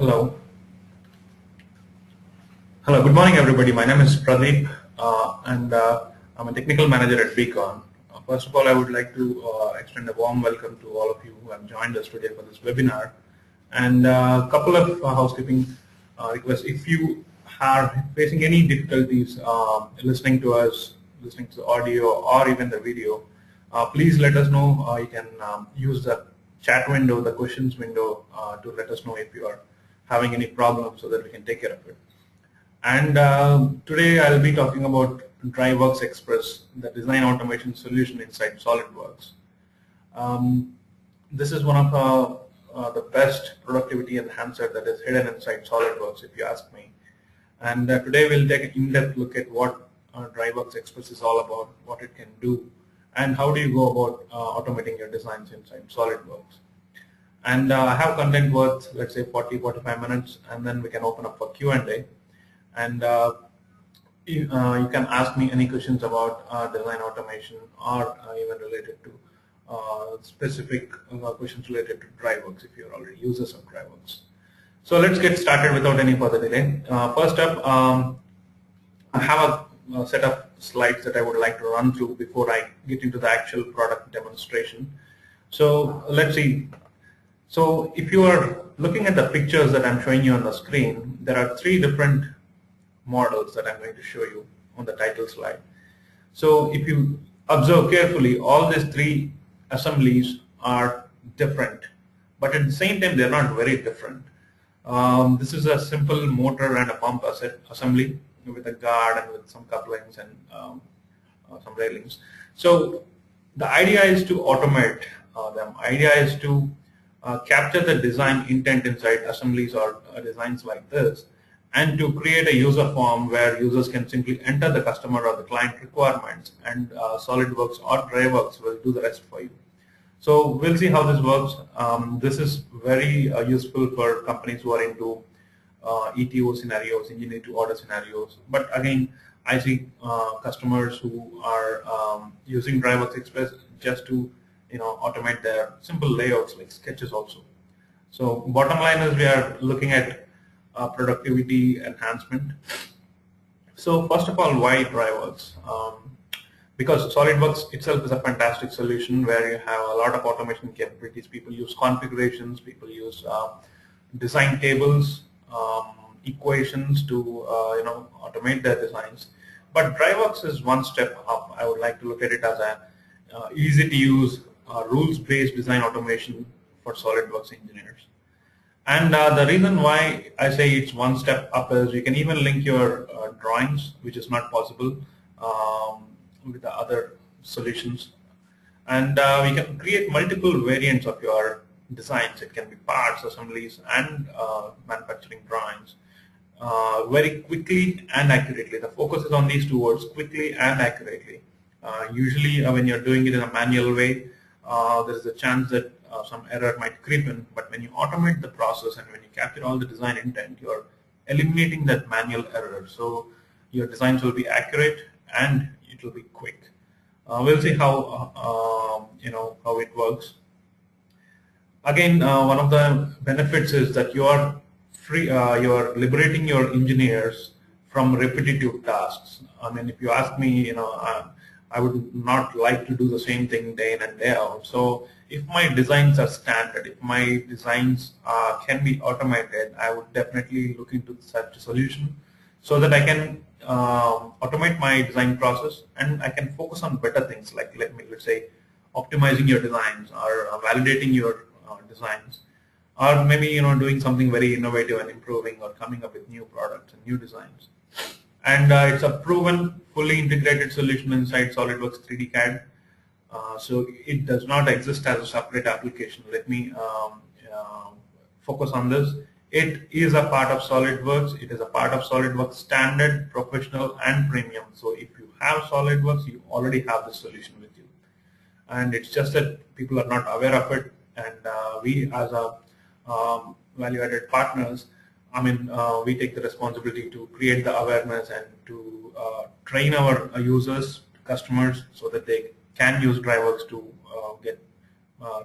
Hello. Hello, good morning everybody. My name is Pradeep and I'm a technical manager at Beacon. First of all, I would like to extend a warm welcome to all of you who have joined us today for this webinar. And a couple of housekeeping requests. If you are facing any difficulties listening to us, listening to the audio or even the video, please let us know. You can use the chat window, the questions window to let us know if you are having any problems so that we can take care of it. And today I'll be talking about DriveWorks Xpress, the design automation solution inside SolidWorks. This is one of the best productivity enhancer that is hidden inside SolidWorks, if you ask me. And today we'll take an in-depth look at what DriveWorks Xpress is all about, what it can do, and how do you go about automating your designs inside SolidWorks. And I have content worth, let's say, 40-45 minutes, and then we can open up for Q&A. And you can ask me any questions about design automation or even related to specific questions related to DriveWorks if you're already users of DriveWorks. So let's get started without any further delay. First up, I have a set of slides that I would like to run through before I get into the actual product demonstration. So let's see. So if you are looking at the pictures that I'm showing you on the screen, there are three different models that I'm going to show you on the title slide. So if you observe carefully, all these three assemblies are different, but at the same time they're not very different. This is a simple motor and a pump assembly with a guard and with some couplings and some railings. So the idea is to automate them. Idea is to capture the design intent inside assemblies or designs like this, and to create a user form where users can simply enter the customer or the client requirements, and SolidWorks or DriveWorks will do the rest for you. So we'll see how this works. This is very useful for companies who are into ETO scenarios, engineer to order scenarios. But again, I see customers who are using DriveWorks Express just to automate their simple layouts like sketches also. So bottom line is we are looking at productivity enhancement. So first of all, why DriveWorks? Because SolidWorks itself is a fantastic solution where you have a lot of automation capabilities. People use configurations, people use design tables, equations to automate their designs. But DriveWorks is one step up. I would like to look at it as a easy to use rules-based design automation for SolidWorks engineers. And the reason why I say it's one step up is you can even link your drawings, which is not possible with the other solutions. And we can create multiple variants of your designs. It can be parts, assemblies, and manufacturing drawings very quickly and accurately. The focus is on these two words, quickly and accurately. Usually when you're doing it in a manual way, there is a chance that some error might creep in, but when you automate the process and when you capture all the design intent, you're eliminating that manual error. So your designs will be accurate and it will be quick. We'll see how how it works. Again, one of the benefits is that you are free. You are liberating your engineers from repetitive tasks. I mean, if you ask me, I would not like to do the same thing day in and day out. So if my designs are standard, if my designs can be automated, I would definitely look into such a solution so that I can automate my design process and I can focus on better things like, let's say, optimizing your designs or validating your designs, or maybe doing something very innovative and improving or coming up with new products and new designs. And it's a proven, fully integrated solution inside SolidWorks 3D CAD. So it does not exist as a separate application. Let me focus on this. It is a part of SolidWorks. It is a part of SolidWorks Standard, Professional, and Premium. So if you have SolidWorks, you already have this solution with you. And it's just that people are not aware of it. And we, as a value-added partners, we take the responsibility to create the awareness and to train our users, customers, so that they can use DriveWorks to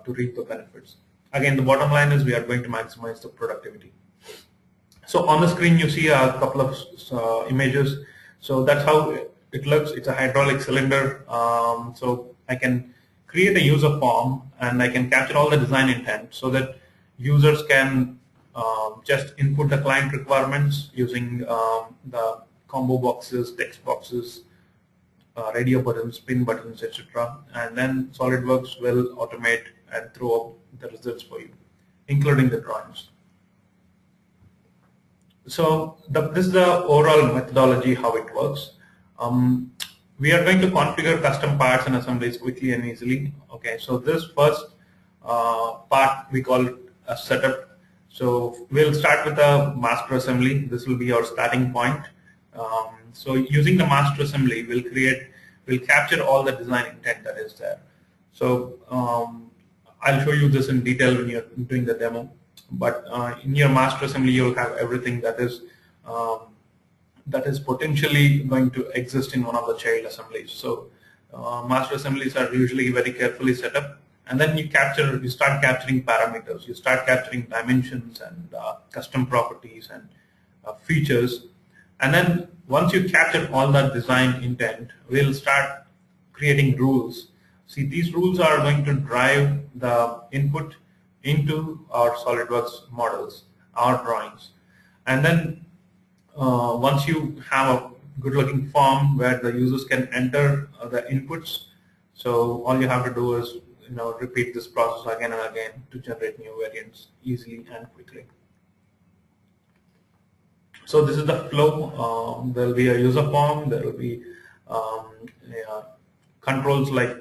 reap the benefits. Again, the bottom line is we are going to maximize the productivity. So on the screen you see a couple of images. So that's how it looks. It's a hydraulic cylinder. So I can create a user form and I can capture all the design intent so that users can just input the client requirements using the combo boxes, text boxes, radio buttons, pin buttons, etc. And then SolidWorks will automate and throw up the results for you, including the drawings. So this is the overall methodology how it works. We are going to configure custom parts and assemblies quickly and easily. Okay, so this first part we call it a setup. So we'll start with a master assembly. This will be our starting point. So using the master assembly, we'll capture all the design intent that is there. So I'll show you this in detail when you're doing the demo. But in your master assembly, you'll have everything that is potentially going to exist in one of the child assemblies. So master assemblies are usually very carefully set up, and then you start capturing parameters, you start capturing dimensions and custom properties and features, and then once you capture all that design intent, we'll start creating rules. See, these rules are going to drive the input into our SolidWorks models, our drawings. And then once you have a good looking form where the users can enter the inputs, so all you have to do is repeat this process again and again to generate new variants easily and quickly. So this is the flow. There will be a user form, there will be controls like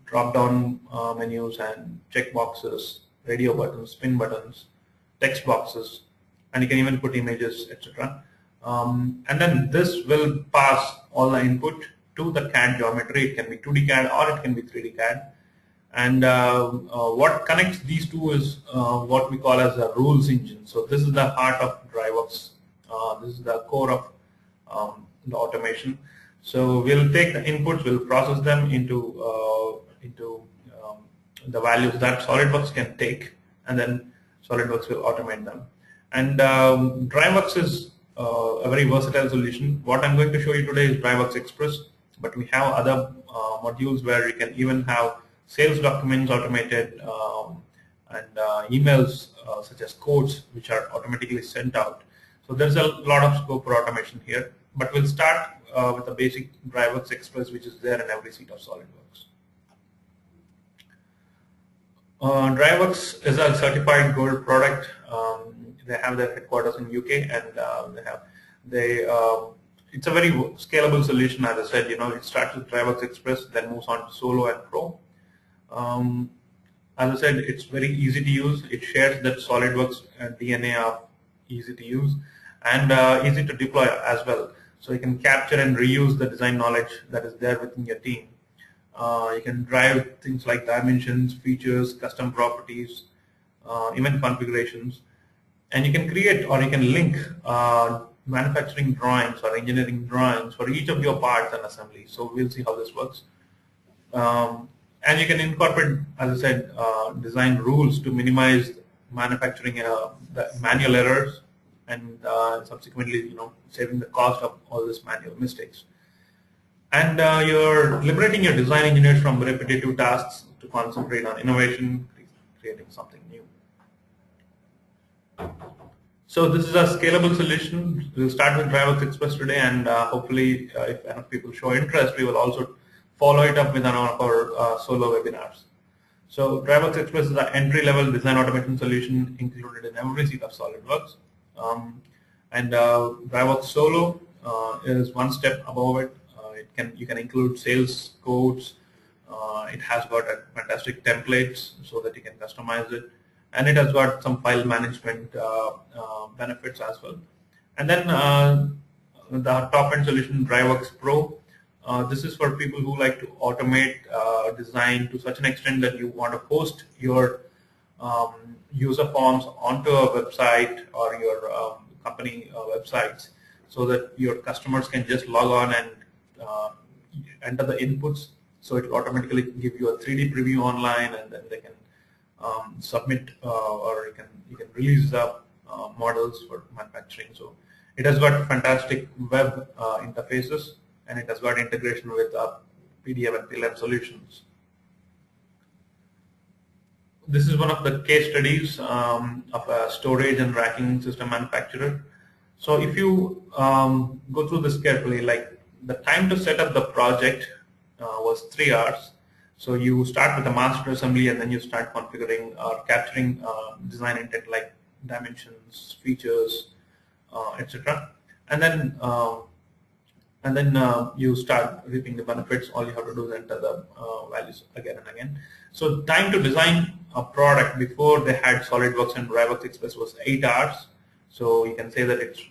drop down menus and check boxes, radio buttons, pin buttons, text boxes, and you can even put images, etc. And then this will pass all the input to the CAD geometry. It can be 2D CAD or it can be 3D CAD. And what connects these two is what we call as a rules engine. So this is the heart of DriveWorks. This is the core of the automation. So we'll take the inputs, we'll process them into the values that SolidWorks can take, and then SolidWorks will automate them. And DriveWorks is a very versatile solution. What I'm going to show you today is DriveWorks Xpress, but we have other modules where you can even have sales documents automated and emails such as codes which are automatically sent out. So there's a lot of scope for automation here, but we'll start with the basic DriveWorks Xpress, which is there in every seat of SolidWorks. DriveWorks is a certified gold product. They have their headquarters in UK, and it's a very scalable solution. As I said, it starts with DriveWorks Xpress, then moves on to Solo and Pro. As I said, it's very easy to use. It shares that SolidWorks DNA of easy to use and easy to deploy as well. So you can capture and reuse the design knowledge that is there within your team. You can drive things like dimensions, features, custom properties, even configurations. And you can create or you can link manufacturing drawings or engineering drawings for each of your parts and assemblies. So we'll see how this works. And you can incorporate, as I said, design rules to minimize manufacturing the manual errors and subsequently, saving the cost of all these manual mistakes. And you're liberating your design engineers from repetitive tasks to concentrate on innovation, creating something new. So this is a scalable solution. We'll start with DriveWorks Xpress today, and hopefully, if enough people show interest, we will also follow it up with one of our solo webinars. So DriveWorks Xpress is an entry-level design automation solution included in every seat of SolidWorks. And DriveWorks Solo is one step above it. You can include sales codes. It has got fantastic templates so that you can customize it, and it has got some file management benefits as well. And then the top-end solution, DriveWorks Pro. This is for people who like to automate design to such an extent that you want to host your user forms onto a website or your company websites, so that your customers can just log on and enter the inputs. So it will automatically give you a 3D preview online, and then they can submit or you can release the models for manufacturing. So it has got fantastic web interfaces, and it has got integration with PDF and PLM solutions. This is one of the case studies of a storage and racking system manufacturer. So if you go through this carefully, like the time to set up the project was 3 hours. So you start with the master assembly, and then you start configuring or capturing design intent like dimensions, features, etc. And then you start reaping the benefits. All you have to do is enter the values again and again. So time to design a product before they had SolidWorks and DriveWorks Express was 8 hours. So you can say that it's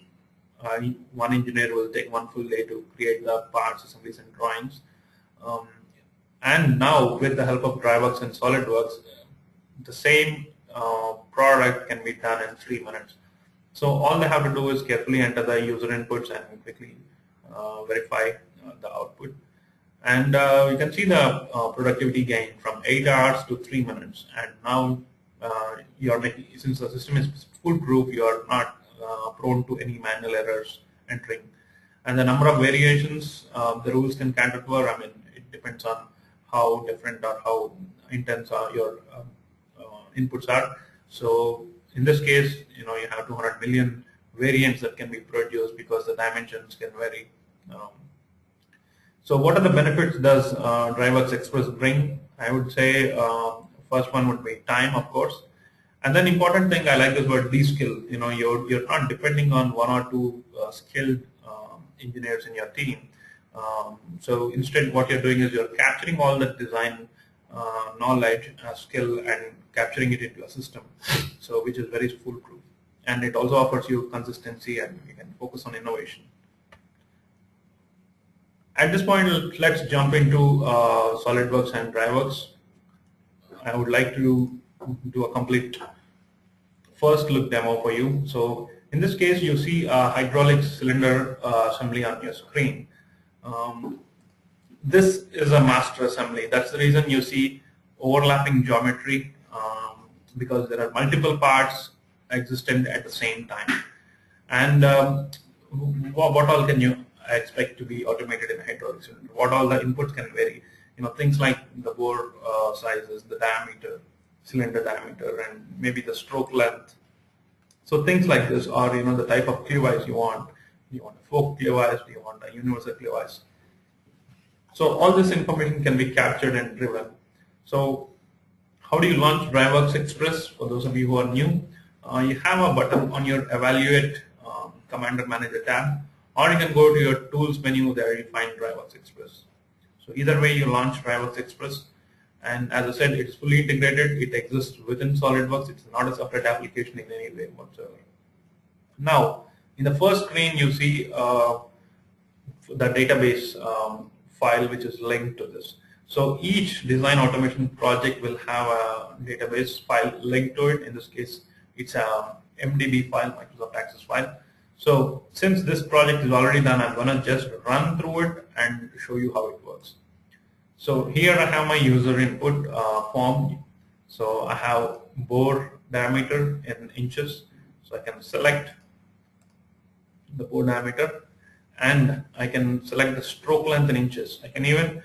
one engineer will take one full day to create the parts, assemblies, and drawings. And now with the help of DriveWorks and SolidWorks, the same product can be done in 3 minutes. So all they have to do is carefully enter the user inputs and quickly verify the output. And you can see the productivity gain from 8 hours to 3 minutes. And now you are making, since the system is foolproof, you are not prone to any manual errors entering. And the number of variations the rules can cater for, I mean, it depends on how different or how intense your inputs are. So in this case, you have 200 million variants that can be produced because the dimensions can vary. So what are the benefits does DriveWorks Express bring? I would say first one would be time, of course. And then important thing I like this word, de-skill. You're not depending on one or two skilled engineers in your team. So instead what you're doing is you're capturing all the design knowledge, skill, and capturing it into a system, so which is very foolproof. And it also offers you consistency, and you can focus on innovation. At this point, let's jump into SolidWorks and DriveWorks. I would like to do a complete first look demo for you. So in this case, you see a hydraulic cylinder assembly on your screen. This is a master assembly. That's the reason you see overlapping geometry, because there are multiple parts existent at the same time. And what all can you expect to be automated in a hydraulic cylinder? What all the inputs can vary? Things like the bore sizes, the diameter, cylinder diameter, and maybe the stroke length. So things like this, or the type of clevis you want. Do you want a fork clevis? Do you want a universal clevis? So all this information can be captured and driven. So how do you launch DriveWorks Express? For those of you who are new, you have a button on your Evaluate Commander Manager tab, or you can go to your Tools menu. There you find DriveWorks Express. So either way, you launch DriveWorks Express, and as I said, it's fully integrated. It exists within SolidWorks. It's not a separate application in any way whatsoever. Now, in the first screen, you see the database file which is linked to this. So each design automation project will have a database file linked to it. In this case, it's a MDB file, Microsoft Access file. So since this project is already done, I'm going to just run through it and show you how it works. So here I have my user input form. So I have bore diameter in inches. So I can select the bore diameter, and I can select the stroke length in inches. I can even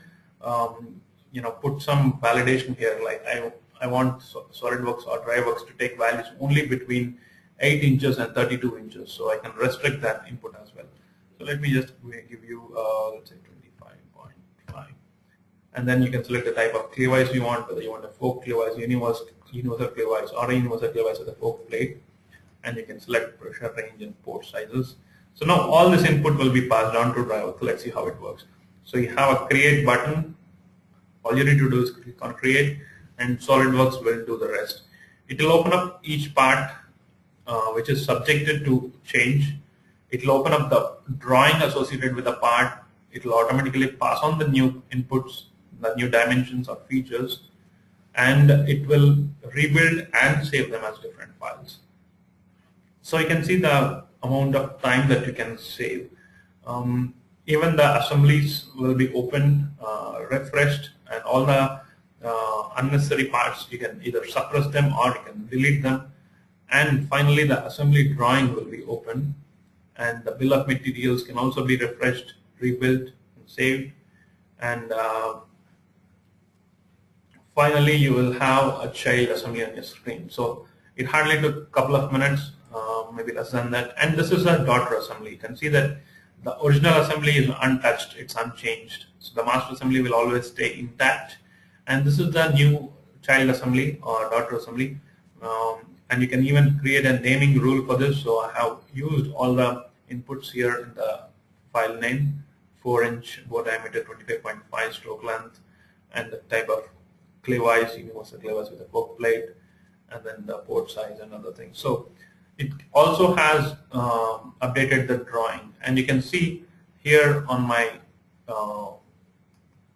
put some validation here, like I want SolidWorks or DriveWorks to take values only between 8 inches and 32 inches. So I can restrict that input as well. So let me just give you, let's say 25.5. And then you can select the type of clevis you want, whether you want a fork clevis, universal clevis, or a universal clevis with a fork plate. And you can select pressure range and port sizes. So now all this input will be passed on to DriveWorks. Let's see how it works. So you have a create button. All you need to do is click on create, and SolidWorks will do the rest. It will open up each part which is subjected to change. It will open up the drawing associated with the part. It will automatically pass on the new inputs, the new dimensions or features, and it will rebuild and save them as different files. So you can see the amount of time that you can save. Even the assemblies will be opened, refreshed, and all the unnecessary parts, you can either suppress them or you can delete them. And finally, the assembly drawing will be open, and the bill of materials can also be refreshed, rebuilt, and saved. And finally, you will have a child assembly on your screen. So it hardly took a couple of minutes, maybe less than that. And this is a daughter assembly. You can see that the original assembly is untouched, it's unchanged. So the master assembly will always stay intact. And this is the new child assembly or daughter assembly. And you can even create a naming rule for this. So I have used all the inputs here in the file name: 4-inch bore diameter, 25.5 stroke length, and the type of clevice, universal clevice with a poke plate, and then the port size and other things. So it also has updated the drawing, and you can see here on my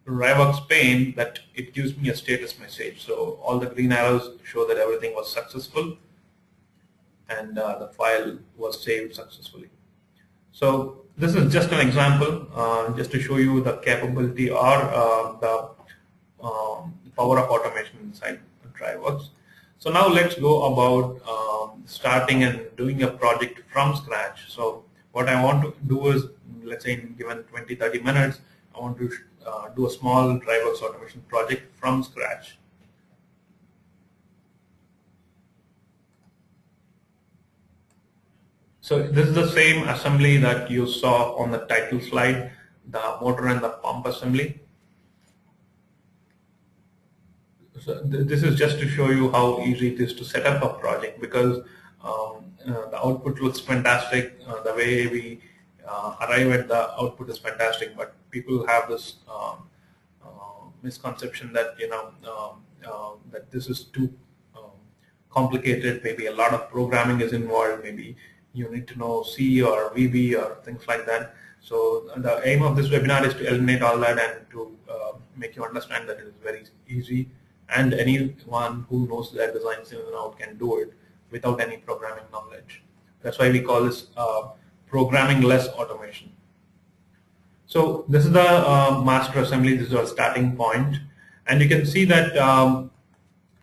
DriveWorks pane that it gives me a status message. So all the green arrows show that everything was successful, and the file was saved successfully. So this is just an example, just to show you the capability or the power of automation inside DriveWorks. So now let's go about starting and doing a project from scratch. So what I want to do is, let's say in given 20-30 minutes, I want to do a small DriveWorks automation project from scratch. So this is the same assembly that you saw on the title slide, the motor and the pump assembly. So this is just to show you how easy it is to set up a project, because the output looks fantastic. The way we arrive at the output is fantastic, but people have this misconception that that this is too complicated. Maybe a lot of programming is involved. Maybe you need to know C or VB or things like that. So the aim of this webinar is to eliminate all that and to make you understand that it is very easy, and anyone who knows their designs in and out can do it without any programming knowledge. That's why we call this programming less automation. So this is the master assembly. This is our starting point, and you can see that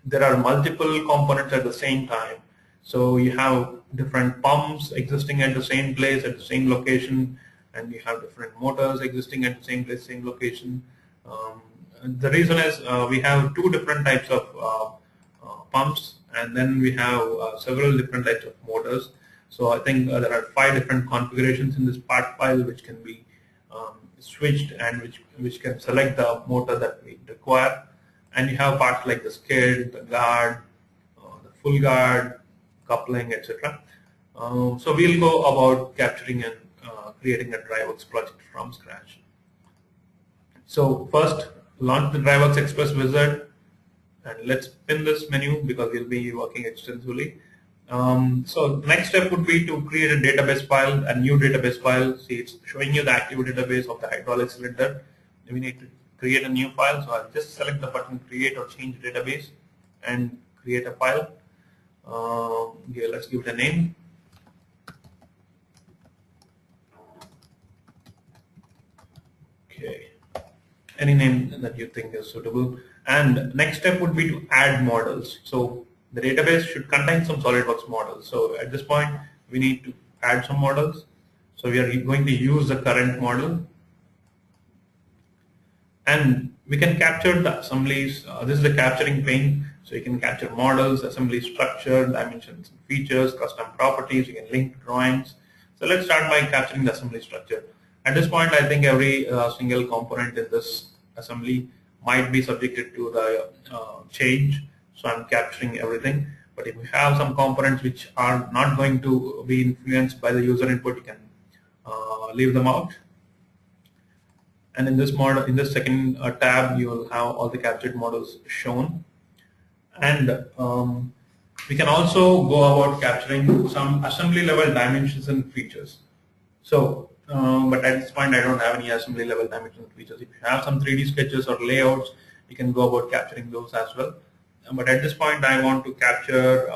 there are multiple components at the same time. So you have different pumps existing at the same place, at the same location, and you have different motors existing at the same place, same location. The reason is we have two different types of pumps, and then we have several different types of motors. So I think there are 5 different configurations in this part file which can be switched, and which can select the motor that we require. And you have parts like the skid, the guard, the full guard, coupling, etc. So we'll go about capturing and creating a DriveWorks project from scratch. So first, launch the DriveWorks Express wizard, and let's pin this menu because we'll be working extensively. So next step would be to create a database file, a new database file. See, it's showing you the active database of the hydraulic cylinder. We need to create a new file, so I'll just select the button create or change database and create a file. Okay, let's give it a name. Okay, any name that you think is suitable. And next step would be to add models. So the database should contain some SolidWorks models. So at this point, we need to add some models. So we are going to use the current model, and we can capture the assemblies. This is the capturing pane. So you can capture models, assembly structure, dimensions, and features, custom properties. You can link drawings. So let's start by capturing the assembly structure. At this point, I think every single component in this assembly might be subjected to the change. So I'm capturing everything. But if we have some components which are not going to be influenced by the user input, you can leave them out. And in this model, in this second tab, you will have all the captured models shown. And we can also go about capturing some assembly level dimensions and features. So, but at this point, I don't have any assembly level dimensions and features. If you have some 3D sketches or layouts, you can go about capturing those as well. But at this point, I want to capture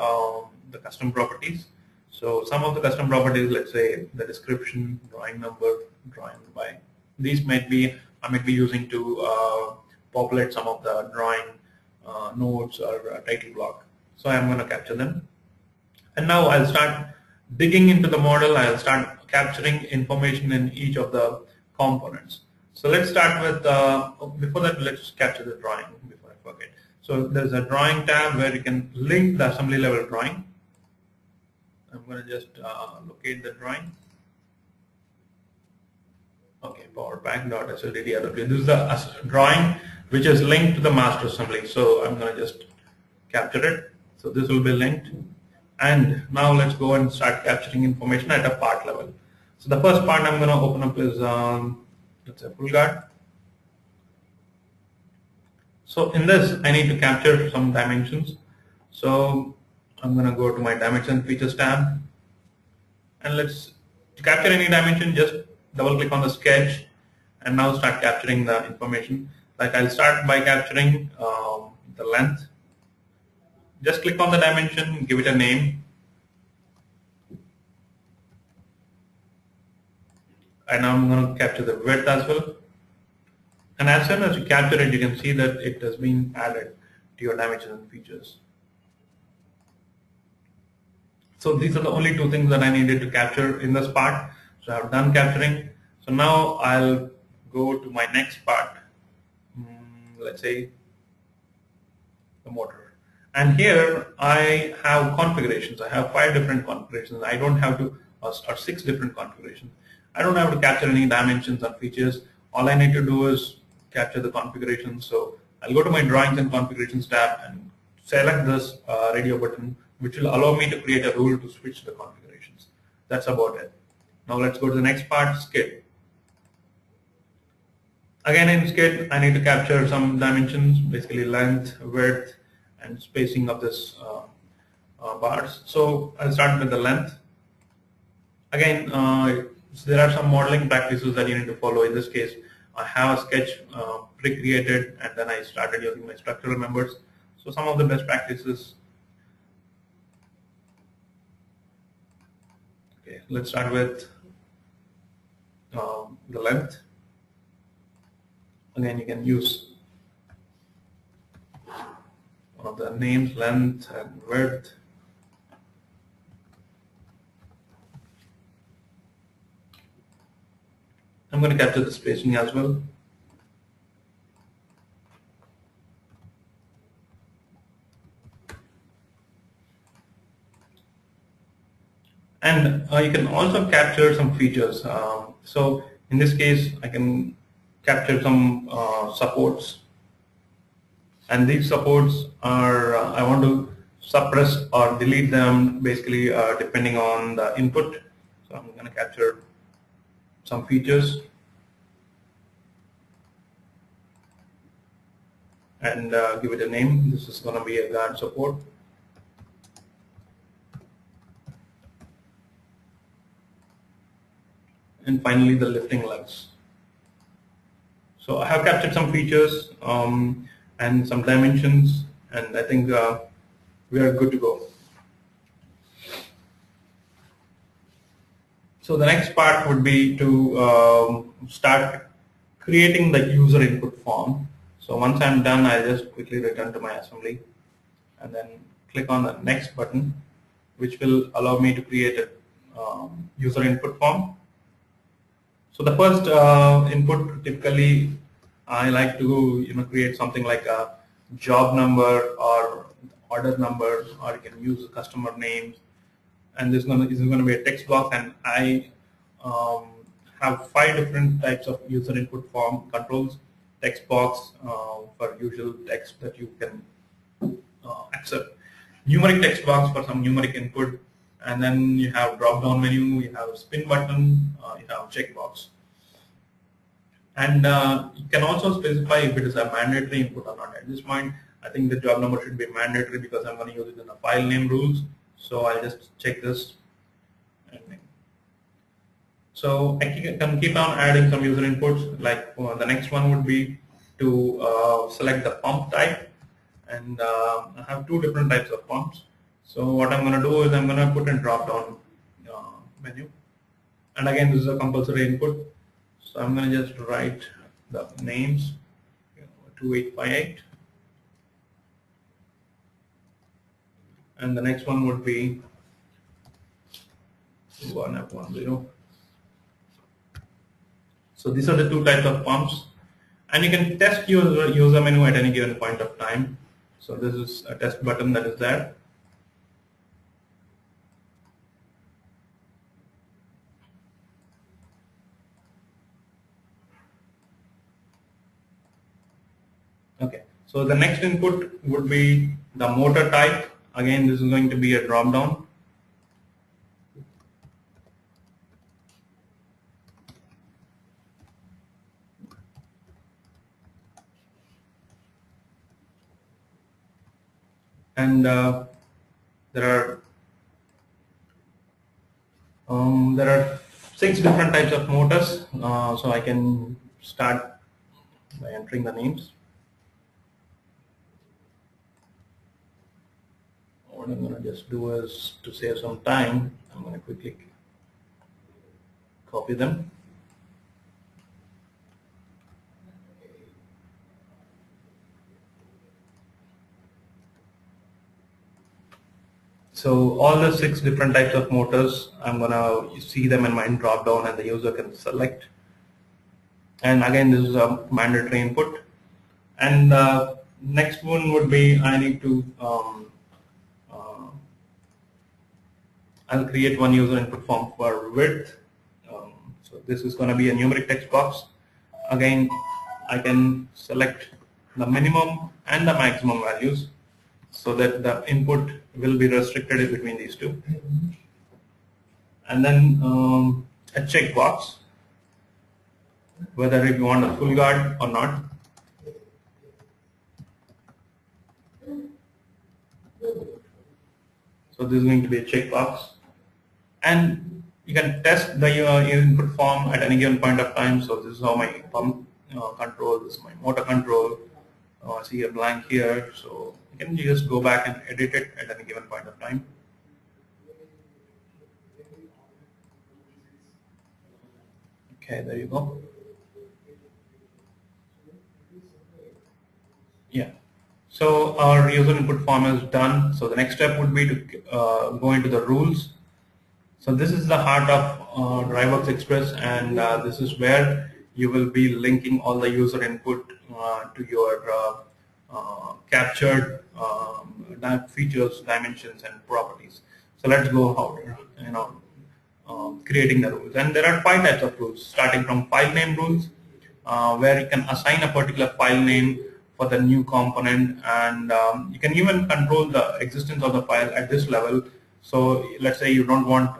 the custom properties. So some of the custom properties, let's say the description, drawing number, drawing by, these I might be using to populate some of the drawing notes or title block. So I'm going to capture them. And now I'll start digging into the model. I'll start capturing information in each of the components. So let's start with, before that, let's capture the drawing before I forget. So there's a drawing tab where you can link the assembly level drawing. I'm going to just locate the drawing. Okay, powerpack.slddrw. This is the drawing which is linked to the master assembly. So I'm going to just capture it. So this will be linked. And now let's go and start capturing information at a part level. So the first part I'm going to open up is, let's say, full guard. So in this, I need to capture some dimensions. So I'm going to go to my dimension features tab. And to capture any dimension, just double click on the sketch and now start capturing the information. Like I'll start by capturing the length. Just click on the dimension, give it a name. And now I'm going to capture the width as well. And as soon as you capture it, you can see that it has been added to your dimensions and features. So these are the only two things that I needed to capture in this part. So I've done capturing. So now I'll go to my next part. Let's say the motor. And here I have configurations. I have 5 different configurations. I don't have to, or 6 different configurations. I don't have to capture any dimensions or features. All I need to do is capture the configuration. So I'll go to my drawings and configurations tab and select this radio button, which will allow me to create a rule to switch the configurations. That's about it. Now let's go to the next part, skid. Again in skid, I need to capture some dimensions, basically length, width, and spacing of this bars. So I'll start with the length. Again, there are some modeling practices that you need to follow. In this case, I have a sketch pre-created, and then I started using my structural members. So some of the best practices. Okay, let's start with the length. Again, you can use one of the names, length and width. I'm going to capture the spacing as well. And you can also capture some features. So in this case, I can capture some supports. And these supports are, I want to suppress or delete them basically depending on the input. So I'm going to capture some features and give it a name. This is going to be a guard support. And finally the lifting legs. So I have captured some features and some dimensions, and I think we are good to go. So the next part would be to start creating the user input form. So once I'm done, I'll just quickly return to my assembly and then click on the next button, which will allow me to create a user input form. So the first input, typically I like to create something like a job number or order number, or you can use customer names. And this is going to be a text box, and I have 5 different types of user input form controls. Text box for usual text that you can accept. Numeric text box for some numeric input. And then you have drop down menu, you have spin button, you have checkbox. And you can also specify if it is a mandatory input or not. At this point, I think the job number should be mandatory because I'm going to use it in the file name rules. So I'll just check this. So I can keep on adding some user inputs. Like the next one would be to select the pump type. And I have 2 different types of pumps. So what I'm going to do is I'm going to put in drop down menu. And again, this is a compulsory input. So I'm going to just write the names, 2858. And the next one would be F1, F10. So these are the two types of pumps, and you can test your user menu at any given point of time. So this is a test button that is there. Okay, so the next input would be the motor type. Again, this is going to be a drop down. And there are 6 different types of motors. So I can start by entering the names. What I'm going to just do is, to save some time, I'm going to quickly copy them. So all the 6 different types of motors, I'm going to see them in my drop down, and the user can select. And again, this is a mandatory input. And next one would be, I need to I'll create one user input form for width. So this is going to be a numeric text box. Again, I can select the minimum and the maximum values so that the input will be restricted between these two. And then a checkbox, whether if you want a full guard or not. So this is going to be a checkbox. And you can test the input form at any given point of time. So this is how my pump control, this is my motor control. See a blank here, so you can just go back and edit it at any given point of time. Okay, there you go. Yeah. So our user input form is done. So the next step would be to go into the rules. So this is the heart of DriveWorks Express, and this is where you will be linking all the user input to your captured features, dimensions, and properties. So let's go how creating the rules. And there are 5 types of rules, starting from file name rules, where you can assign a particular file name for the new component, and you can even control the existence of the file at this level. So let's say you don't want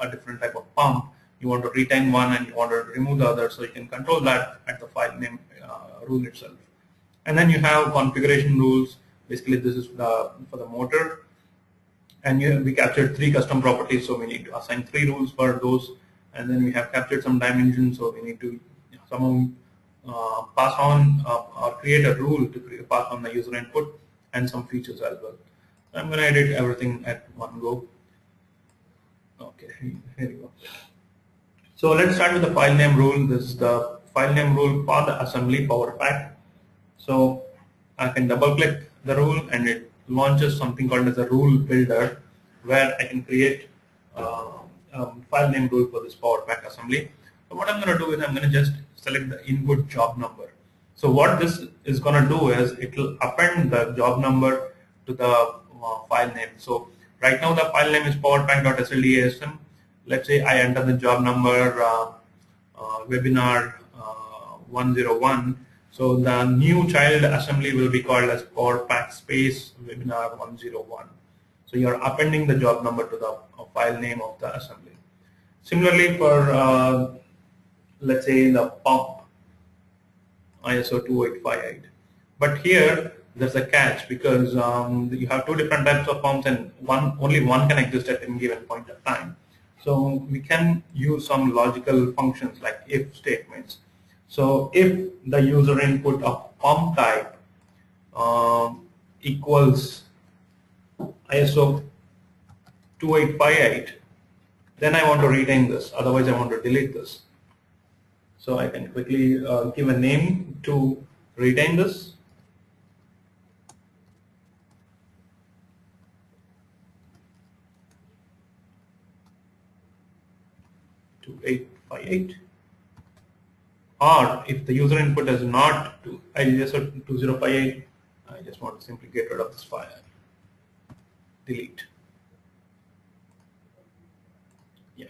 a different type of pump, you want to retain one and you want to remove the other, so you can control that at the file name rule itself. And then you have configuration rules. Basically, this is for the motor, and we captured 3 custom properties, so we need to assign 3 rules for those. And then we have captured some dimensions, so we need to somehow pass on or create a rule to pass on the user input and some features as well. I'm going to edit everything at one go. Okay, here we go. So let's start with the file name rule. This is the file name rule for the assembly power pack. So I can double click the rule and it launches something called as a rule builder, where I can create file name rule for this power pack assembly. So what I'm going to do is I'm going to just select the input job number. So what this is going to do is it will append the job number to the file name. So right now the file name is powerpack.sldasm. Let's say I enter the job number webinar 101. So the new child assembly will be called as powerpack space webinar 101. So you're appending the job number to the file name of the assembly. Similarly for let's say the pump ISO 2858. But here there's a catch, because you have 2 different types of pumps and only one can exist at any given point of time. So we can use some logical functions like if statements. So if the user input of pump type equals ISO 2858, then I want to retain this, otherwise I want to delete this. So I can quickly give a name to retain this. 2858. Or if the user input is not to ISO 2058, I just want to simply get rid of this file. Delete. Yeah.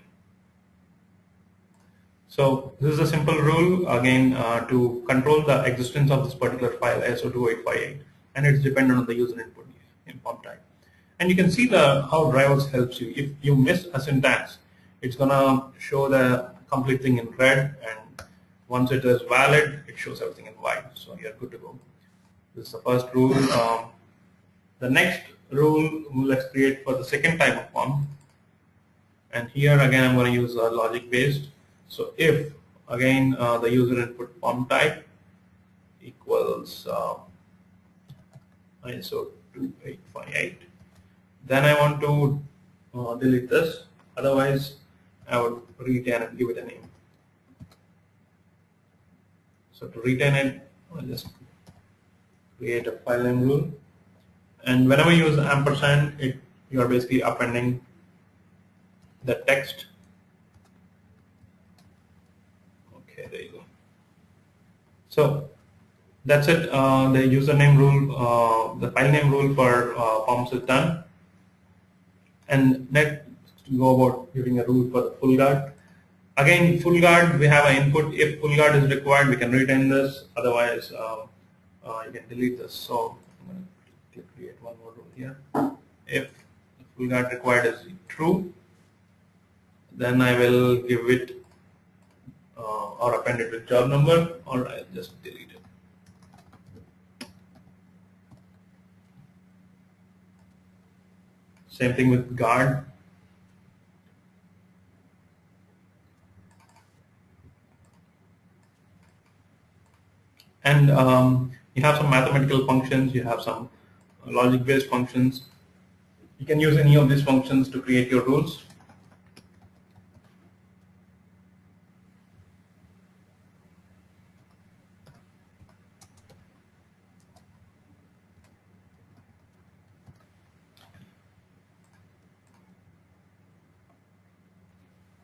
So this is a simple rule again to control the existence of this particular file ISO 2858, and it's dependent on the user input in pump type. And you can see how DriveWorks helps you. If you miss a syntax, it's gonna show the complete thing in red, and once it is valid, it shows everything in white. So you're good to go. This is the first rule. The next rule let's create for the second type of pump. And here again I'm going to use logic based. So if again the user input pump type equals ISO 2858, then I want to delete this. Otherwise, I would retain and give it a name. So to retain it, I'll just create a file name rule. And whenever you use ampersand, you are basically appending the text. Okay, there you go. So that's it. The username rule, the file name rule for pumps is done. And next, go about giving a rule for the full guard. Again, full guard, we have an input. If full guard is required, we can retain this. Otherwise, you can delete this. So I'm going to create one more rule here. If the full guard required is true, then I will give it or append it with job number, or I'll just delete it. Same thing with guard. And you have some mathematical functions, you have some logic-based functions. You can use any of these functions to create your rules.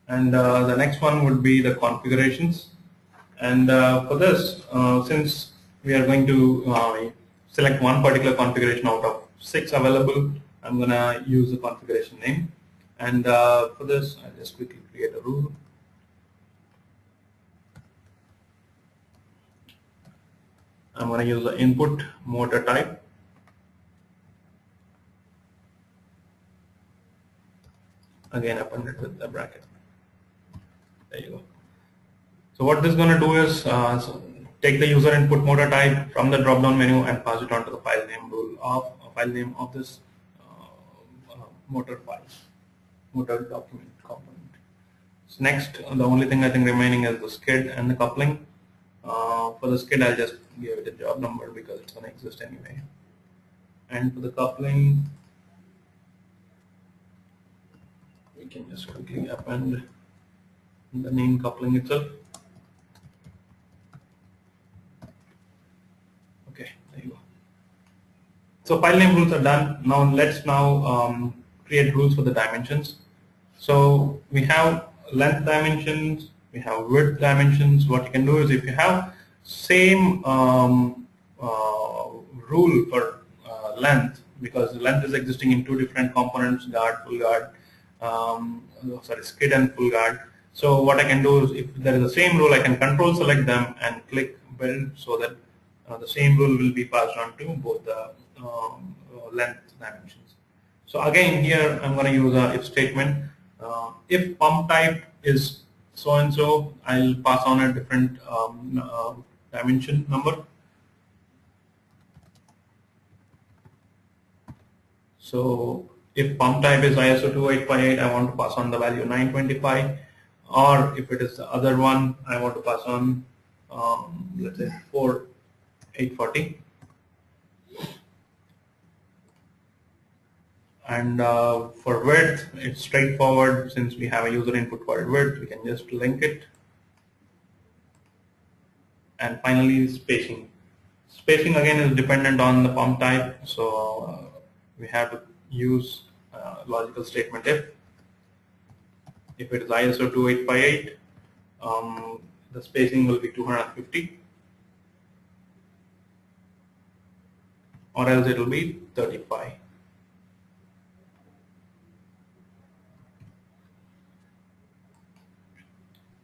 And the next one would be the configurations. And for this, since we are going to select one particular configuration out of 6 available, I'm going to use the configuration name. And for this, I'll just quickly create a rule. I'm going to use the input motor type. Again, append it with the bracket. There you go. So what this is going to do is take the user input motor type from the drop-down menu and pass it on to the file name rule of file name of this motor file, motor document component. So next, the only thing I think remaining is the skid and the coupling. For the skid, I'll just give it a job number because it's going to exist anyway. And for the coupling, we can just quickly append the name coupling itself. Okay, there you go. So file name rules are done. Now let's create rules for the dimensions. So we have length dimensions, we have width dimensions. What you can do is if you have same rule for length, because length is existing in 2 different components, guard, full guard, skid and full guard. So what I can do is if there is the same rule, I can control select them and click build so that the same rule will be passed on to both the length dimensions. So again here I'm going to use a if statement. If pump type is so and so, I'll pass on a different dimension number. So if pump type is ISO 2858, I want to pass on the value 925, or if it is the other one, I want to pass on let's say 4840. And for width, it's straightforward. Since we have a user input called width, we can just link it. And finally, spacing. Spacing again is dependent on the pump type, so we have to use logical statement if. If it is ISO 2858, the spacing will be 250, or else it will be 35.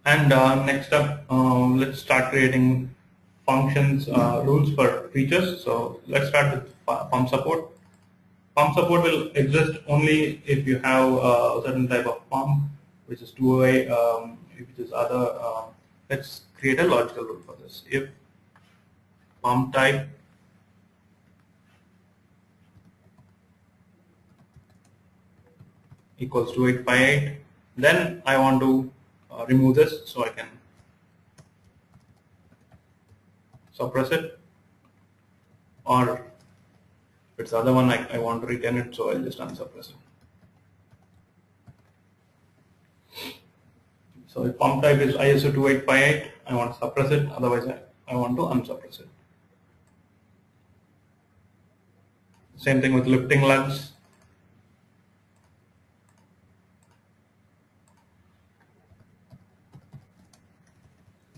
And next up, let's start creating functions, rules for features. So let's start with pump support. Pump support will exist only if you have a certain type of pump, which is two-way, which is other. Let's create a logical rule for this. If pump type equals 2858, then I want to remove this, so I can suppress it, or if it's the other one, I want to retain it, so I'll just unsuppress it. So if pump type is ISO 2858, I want to suppress it, otherwise I want to unsuppress it. Same thing with lifting lugs.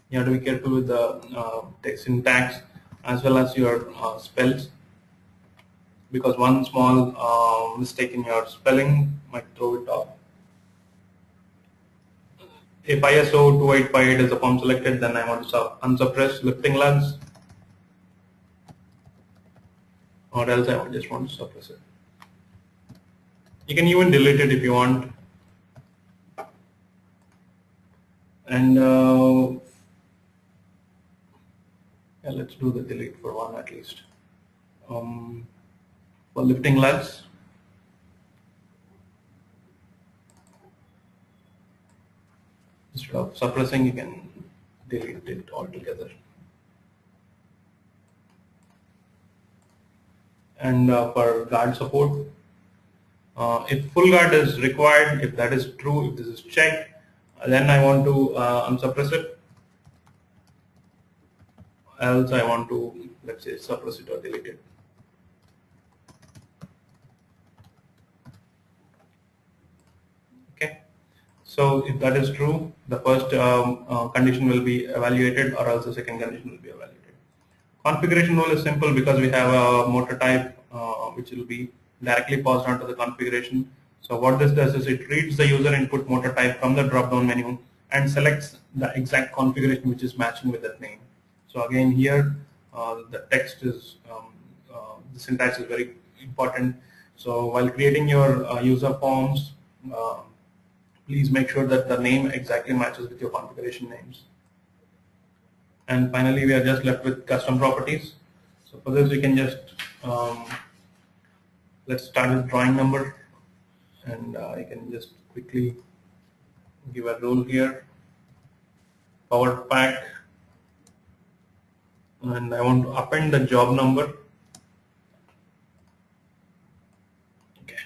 You have to be careful with the syntax as well as your spells, because one small mistake in your spelling might throw it off. If ISO 2858 is the pump selected, then I want to unsuppress lifting lugs, or else I just want to suppress it. You can even delete it if you want. And yeah, let's do the delete for one at least. For lifting lugs, instead of suppressing, you can delete it altogether. And for guard support, if full guard is required, if that is true, if this is checked, then I want to unsuppress it, else I want to, let's say, suppress it or delete it. Okay, so if that is true, the first condition will be evaluated, or else the second condition will be evaluated. Configuration rule is simple because we have a motor type which will be directly passed on to the configuration. So what this does is it reads the user input motor type from the drop down menu and selects the exact configuration which is matching with that name. So again here the text is, the syntax is very important. So while creating your user forms, please make sure that the name exactly matches with your configuration names. And finally, we are just left with custom properties. So for this, we can just let's start with drawing number, and I can just quickly give a rule here, power pack, and I want to append the job number. Okay,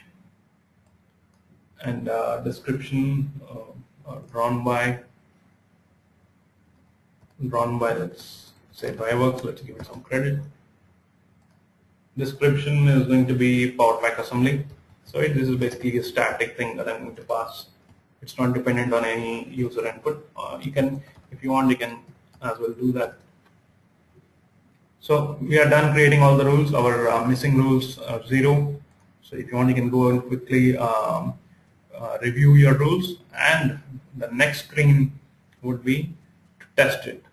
and description drawn by, let's say, DriveWorks. Let's give it some credit. Description is going to be power pack assembly. So this is basically a static thing that I'm going to pass. It's not dependent on any user input. You can, if you want, you can as well do that. So we are done creating all the rules. Our missing rules are 0. So if you want, you can go and quickly review your rules, and the next screen would be to test it.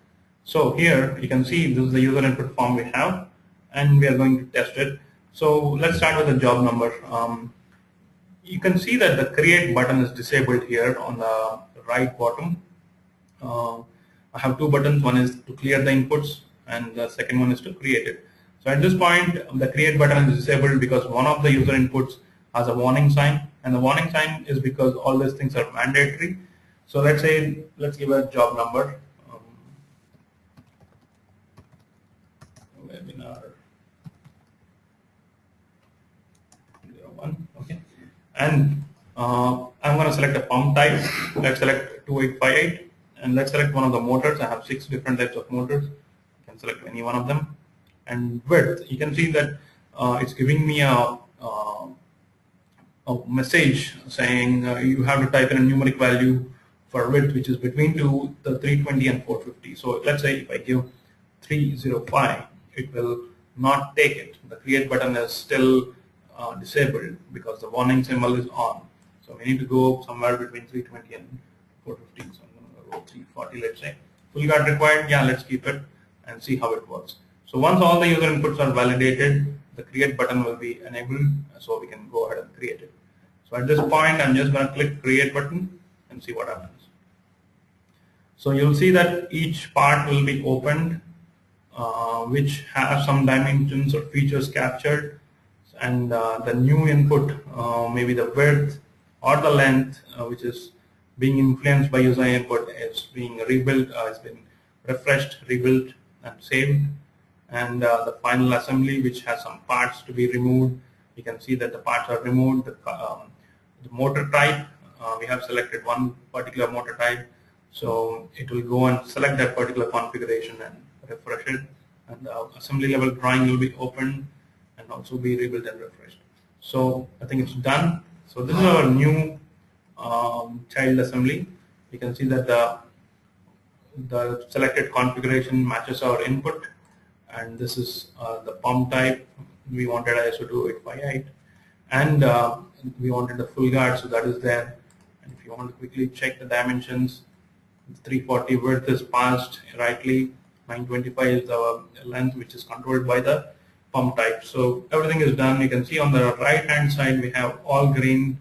So here you can see this is the user input form we have, and we are going to test it. So let's start with the job number. You can see that the create button is disabled here on the right bottom. I have two buttons. One is to clear the inputs, and the second one is to create it. So at this point, the create button is disabled because one of the user inputs has a warning sign, and the warning sign is because all these things are mandatory. So let's say, let's give a job number. Webinar 01. Okay, and I'm going to select a pump type. Let's select 2858, and let's select one of the motors. I have 6 different types of motors. You can select any one of them. And width, you can see that it's giving me a a message saying you have to type in a numeric value for width which is between the 320 and 450. So let's say if I give 305, it will not take it. The create button is still disabled because the warning symbol is on. So we need to go somewhere between 320 and 450. So I'm going to go 340, let's say. Full guard required, yeah, let's keep it and see how it works. So once all the user inputs are validated, the create button will be enabled, so we can go ahead and create it. So at this point, I'm just going to click create button and see what happens. So you'll see that each part will be opened, which has some dimensions or features captured, and the new input, maybe the width or the length, which is being influenced by user input, is being rebuilt, has been refreshed, rebuilt, and saved. And the final assembly, which has some parts to be removed, you can see that the parts are removed. The motor type, we have selected one particular motor type, so it will go and select that particular configuration and refresh it, and the assembly level drawing will be opened and also be rebuilt and refreshed. So I think it's done. So this is our new child assembly. You can see that the selected configuration matches our input, and this is the pump type. We wanted ISO 2858, and we wanted the full guard, so that is there. And if you want to quickly check the dimensions, 340 width is passed rightly, 925 is the length, which is controlled by the pump type. So everything is done. You can see on the right hand side we have all green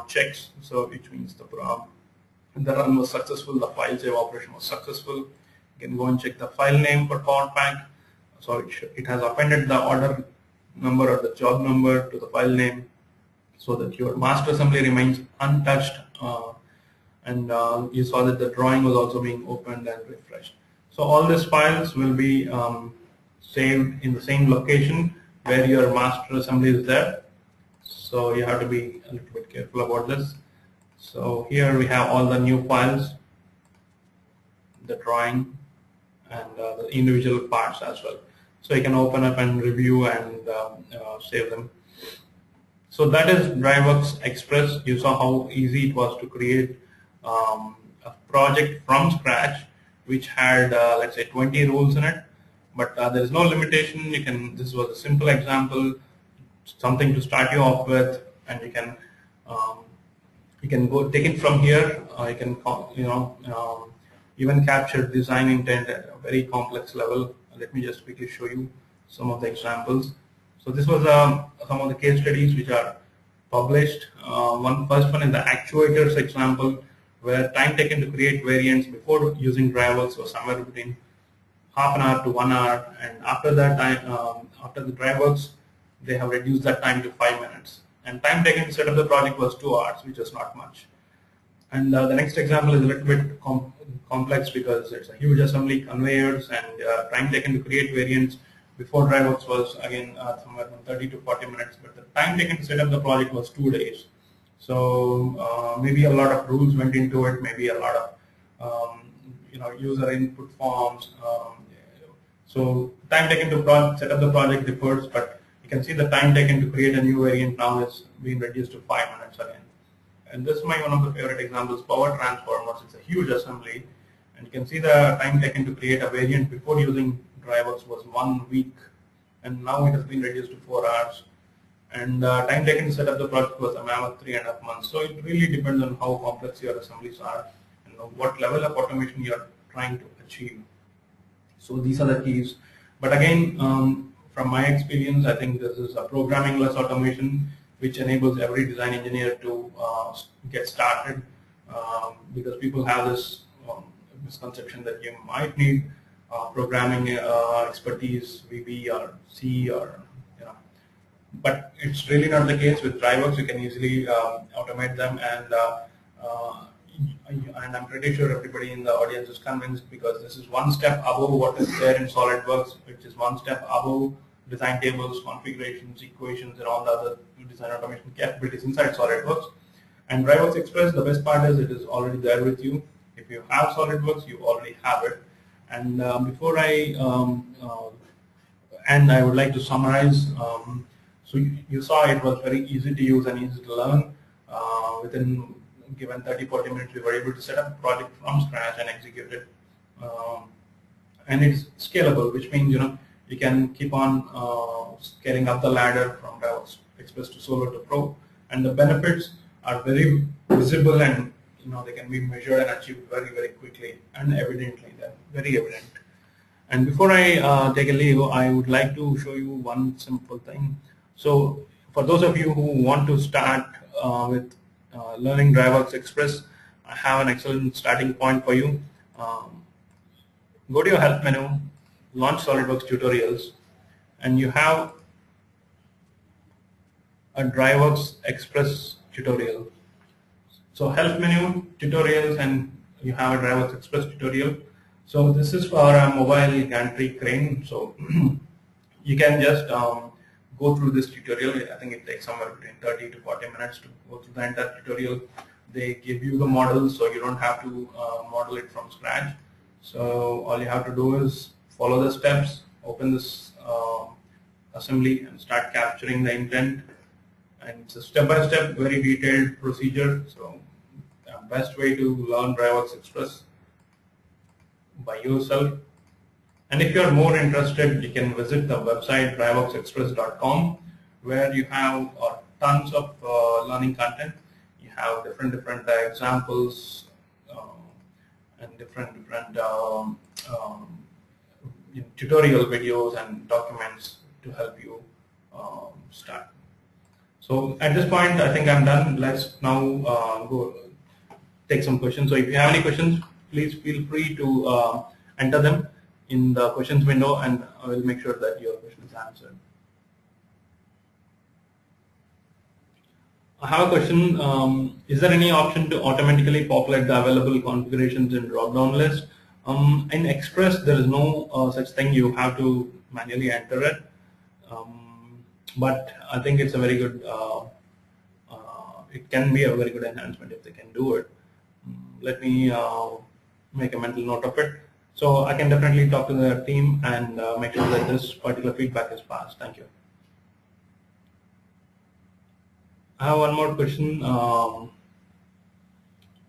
checks, so which means the run was successful, the file save operation was successful. You can go and check the file name for power pack. So it has appended the order number or the job number to the file name, so that your master assembly remains untouched. And you saw that the drawing was also being opened and refreshed. So all these files will be saved in the same location where your master assembly is there. So you have to be a little bit careful about this. So here we have all the new files, the drawing, and the individual parts as well. So you can open up and review and save them. So that is DriveWorks Express. You saw how easy it was to create a project from scratch, which had let's say 20 rules in it, but there is no limitation. You can. This was a simple example, something to start you off with, and you can go take it from here. You can even capture design intent at a very complex level. Let me just quickly show you some of the examples. So this was some of the case studies which are published. First one is the actuators example, where time taken to create variants before using DriveWorks was somewhere between half an hour to 1 hour, and after that time, after the DriveWorks, they have reduced that time to 5 minutes. And time taken to set up the project was 2 hours, which is not much. And the next example is a little bit complex because it's a huge assembly, conveyors, and time taken to create variants before DriveWorks was again somewhere from 30 to 40 minutes, but the time taken to set up the project was 2 days. So maybe a lot of rules went into it, maybe a lot of user input forms. So time taken to set up the project differs, but you can see the time taken to create a new variant now is being reduced to 5 minutes again. And this is one of the favorite examples, power transformers. It's a huge assembly, and you can see the time taken to create a variant before using DriveWorks was 1 week, and now it has been reduced to 4 hours. And time taken to set up the project was a mammoth 3.5 months. So it really depends on how complex your assemblies are and what level of automation you are trying to achieve. So these are the keys. But again, from my experience, I think this is a programming-less automation, which enables every design engineer to get started, because people have this misconception that you might need programming expertise, VB or C, or but it's really not the case. With DriveWorks, you can easily automate them, and I'm pretty sure everybody in the audience is convinced, because this is one step above what is there in SolidWorks, which is one step above design tables, configurations, equations, and all the other design automation capabilities inside SolidWorks. And DriveWorks Express, the best part is it is already there with you. If you have SolidWorks, you already have it. And before I end, I would like to summarize. So you saw it was very easy to use and easy to learn. Within given 30-40 minutes, we were able to set up a project from scratch and execute it. And it's scalable, which means you can keep on scaling up the ladder from DriveWorks Express to Solo to Pro, and the benefits are very visible, and they can be measured and achieved very quickly and evidently. They're very evident. And before I take a leave, I would like to show you one simple thing. So for those of you who want to start with learning DriveWorks Express, I have an excellent starting point for you. Go to your help menu, launch SolidWorks tutorials, and you have a DriveWorks Express tutorial. So help menu, tutorials, and you have a DriveWorks Express tutorial. So this is for a mobile gantry crane. So you can just go through this tutorial. I think it takes somewhere between 30 to 40 minutes to go through the entire tutorial. They give you the model, so you don't have to model it from scratch. So all you have to do is follow the steps, open this assembly and start capturing the intent. And it's a step-by-step, very detailed procedure. So the best way to learn DriveWorks Express by yourself. And if you're more interested, you can visit the website driveworksexpress.com, where you have tons of learning content. You have different examples and different tutorial videos and documents to help you start. So at this point, I think I'm done. Let's now go take some questions. So if you have any questions, please feel free to enter them in the questions window, and I will make sure that your question is answered. I have a question. Is there any option to automatically populate the available configurations in drop-down list? In Express, there is no such thing. You have to manually enter it. But I think it's a very good, it can be a very good enhancement if they can do it. Let me make a mental note of it. So I can definitely talk to the team and make sure that this particular feedback is passed. Thank you. I have one more question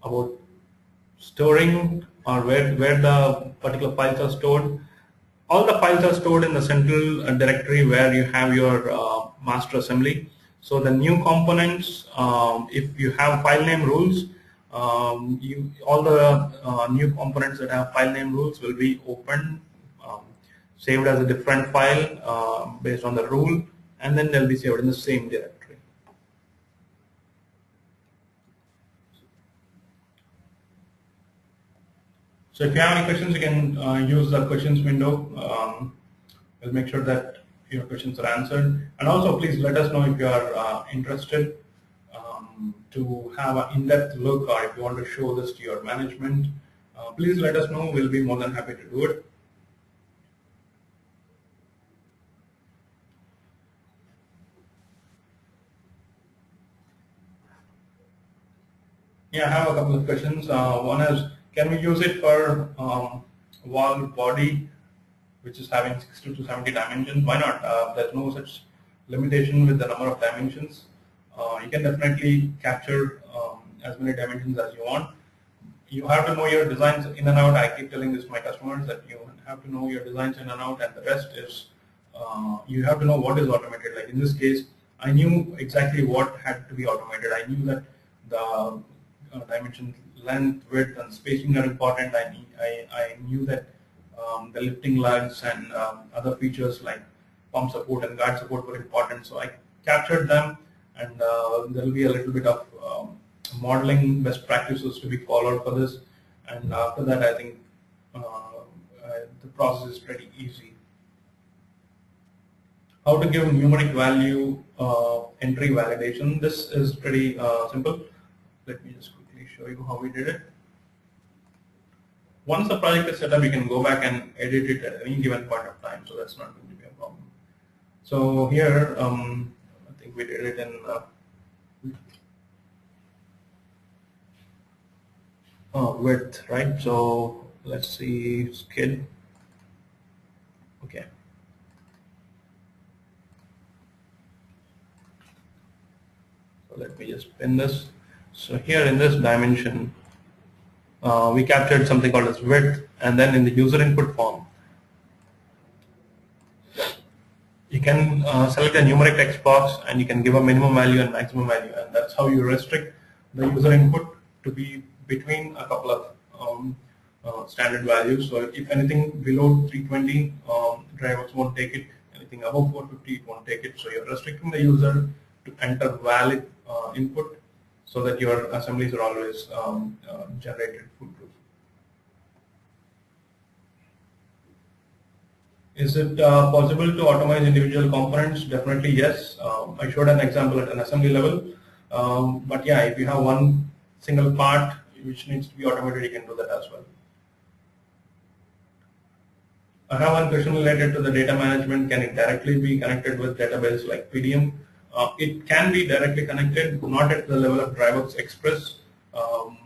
about storing, or where the particular files are stored. All the files are stored in the central directory where you have your master assembly. So the new components, if you have file name rules, all the new components that have file name rules will be opened, saved as a different file based on the rule, and then they'll be saved in the same directory. So if you have any questions, you can use the questions window. We'll make sure that your questions are answered. And also, please let us know if you are interested to have an in-depth look, or if you want to show this to your management. Please let us know. We'll be more than happy to do it. Yeah, I have a couple of questions. One is, can we use it for wall body, which is having 60 to 70 dimensions? Why not? There's no such limitation with the number of dimensions. You can definitely capture as many dimensions as you want. You have to know your designs in and out. I keep telling this to my customers that you have to know your designs in and out, and the rest is you have to know what is automated. Like in this case, I knew exactly what had to be automated. I knew that the dimension, length, width, and spacing are important. I knew that the lifting lugs and other features like pump support and guard support were important. So I captured them, and there will be a little bit of modeling best practices to be followed for this. And after that, I think the process is pretty easy. How to give numeric value entry validation? This is pretty simple. Let me just quickly show you how we did it. Once the project is set up, you can go back and edit it at any given point of time, so that's not going to be a problem. So here, I think we did it in width, right? So let's see, skid. Okay. let me just pin this. So here in this dimension, we captured something called as width, and then in the user input form, you can select a numeric text box and you can give a minimum value and maximum value, and that's how you restrict the user input to be between a couple of standard values. So if anything below 320, DriveWorks won't take it. Anything above 450, it won't take it. So you're restricting the user to enter valid input so that your assemblies are always generated foolproof. Is it possible to automate individual components? Definitely yes. I showed an example at an assembly level. But yeah, if you have one single part which needs to be automated, you can do that as well. I have one question related to the data management. Can it directly be connected with database like PDM? It can be directly connected, not at the level of DriveWorks Express. Um,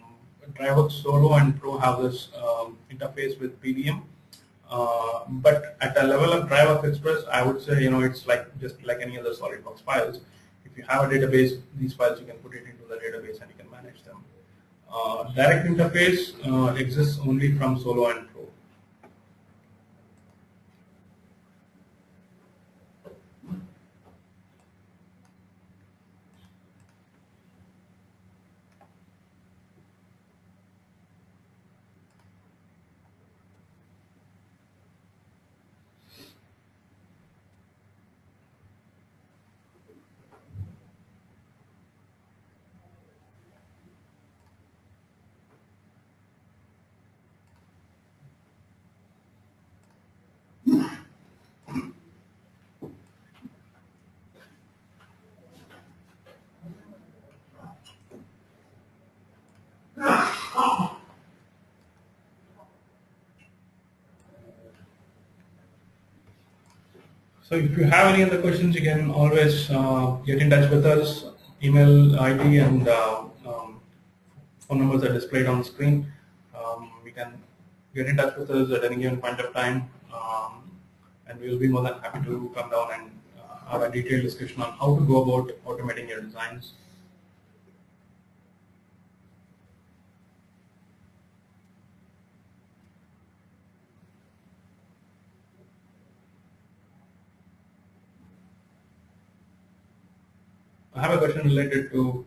DriveWorks Solo and Pro have this interface with PDM. But at a level of DriveWorks Express, I would say, it's like just like any other SolidWorks files. If you have a database, these files you can put it into the database and you can manage them. Direct interface exists only from Solo and Pro. So if you have any other questions, you can always get in touch with us. Email ID and phone numbers are displayed on the screen. You can get in touch with us at any given point of time, and we will be more than happy to come down and have a detailed discussion on how to go about automating your designs. I have a question related to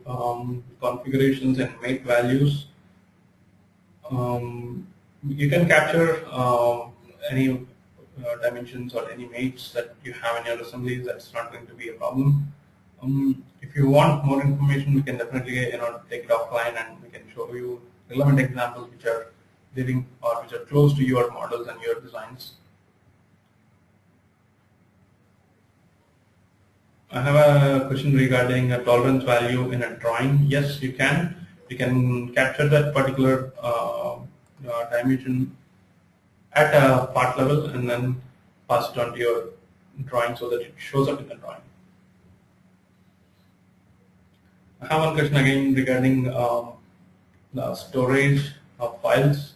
configurations and make values. You can capture any dimensions or any mates that you have in your assemblies. That's not going to be a problem. If you want more information, we can definitely take it offline and we can show you relevant examples which are living or which are close to your models and your designs. I have a question regarding a tolerance value in a drawing. Yes, you can. You can capture that particular dimension at a part level and then pass it on to your drawing so that it shows up in the drawing. I have one question again regarding the storage of files.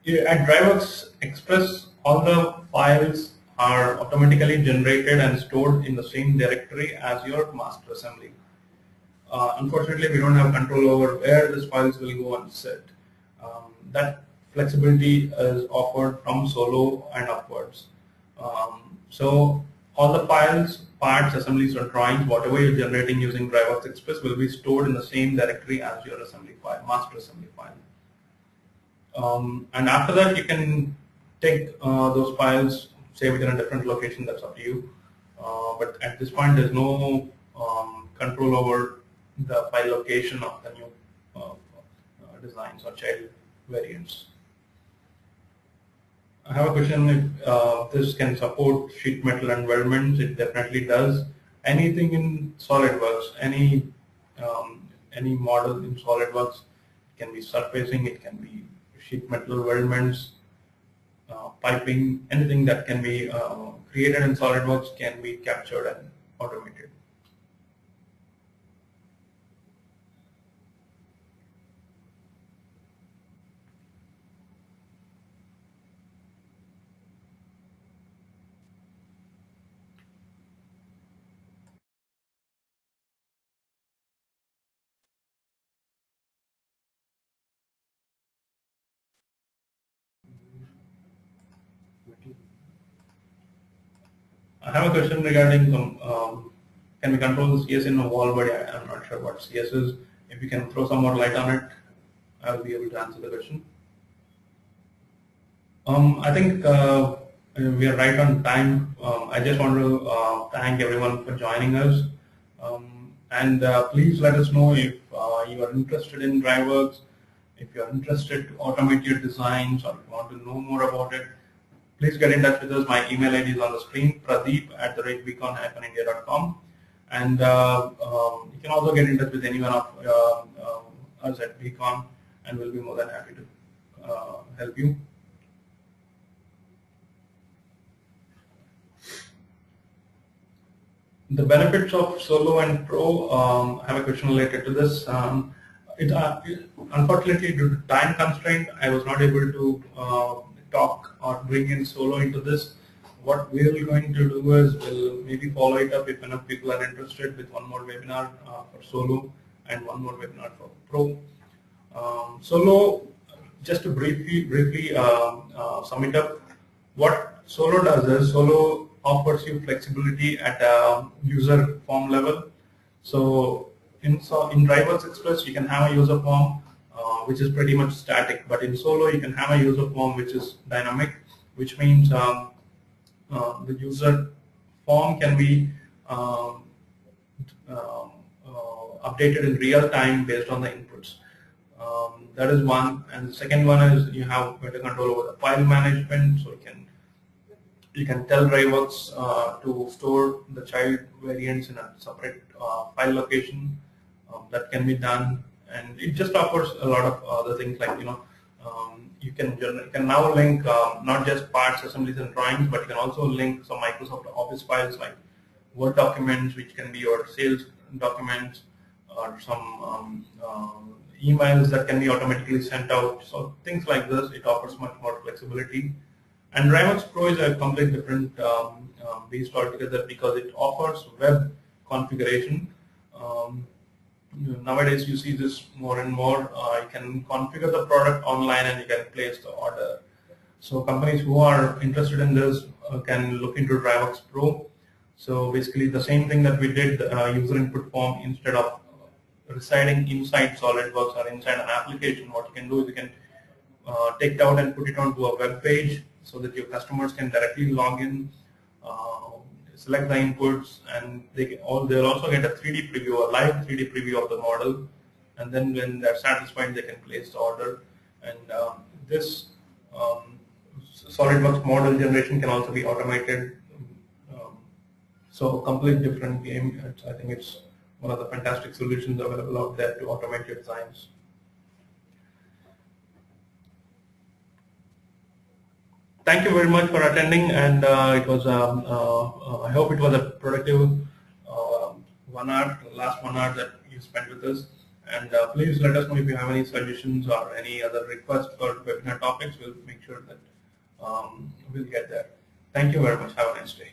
At DriveWorks Express, all the files are automatically generated and stored in the same directory as your master assembly. Unfortunately, we don't have control over where these files will go and sit. That flexibility is offered from Solo and upwards. So all the files, parts, assemblies, or drawings, whatever you're generating using DriveWorks Express will be stored in the same directory as your assembly file, master assembly file. And after that, you can take those files, save it in a different location. That's up to you. But at this point, there's no control over the file location of the new designs or child variants. I have a question if this can support sheet metal environments. It definitely does. Anything in SolidWorks, any model in SolidWorks, it can be surfacing, it can be sheet metal weldments, piping, anything that can be created in SolidWorks can be captured and automated. I have a question regarding can we control the CS in a wall body? I'm not sure what CS is. If you can throw some more light on it, I'll be able to answer the question. I think we are right on time. I just want to thank everyone for joining us. And please let us know if you are interested in DriveWorks, if you are interested to automate your designs, or if you want to know more about it. Please get in touch with us. My email ID is on the screen, pradeep@beacon-india.com. And you can also get in touch with anyone of us at Beacon, and we'll be more than happy to help you. The benefits of Solo and Pro, I have a question related to this. Unfortunately, due to time constraint, I was not able to talk or bring in Solo into this. What we're going to do is we'll maybe follow it up if enough people are interested with one more webinar for Solo and one more webinar for Pro. Solo, just to briefly sum it up, what Solo does is Solo offers you flexibility at a user form level. So in DriveWorks Express, you can have a user form which is pretty much static, but in Solo, you can have a user form which is dynamic, which means the user form can be updated in real time based on the inputs. That is one, and the second one is you have better control over the file management, so you can tell DriveWorks to store the child variants in a separate file location. That can be done, and it just offers a lot of other things like you can now link not just parts, assemblies, and drawings, but you can also link some Microsoft Office files like Word documents, which can be your sales documents, or some emails that can be automatically sent out. So things like this, it offers much more flexibility. And DriveWorks Pro is a completely different beast altogether because it offers web configuration. Nowadays, you see this more and more. You can configure the product online and you can place the order. So companies who are interested in this can look into DriveWorks Pro. So basically, the same thing that we did, user input form, instead of residing inside SolidWorks or inside an application, what you can do is you can take it out and put it onto a web page so that your customers can directly log in, select the inputs, and they'll also get a 3D preview, a live 3D preview of the model, and then when they're satisfied, they can place the order. And this SolidWorks model generation can also be automated. So a completely different game. I think it's one of the fantastic solutions available out there to automate your designs. Thank you very much for attending, and it was. I hope it was a productive 1 hour, last 1 hour that you spent with us. And please let us know if you have any suggestions or any other requests for webinar topics. We'll make sure that we'll get there. Thank you very much. Have a nice day.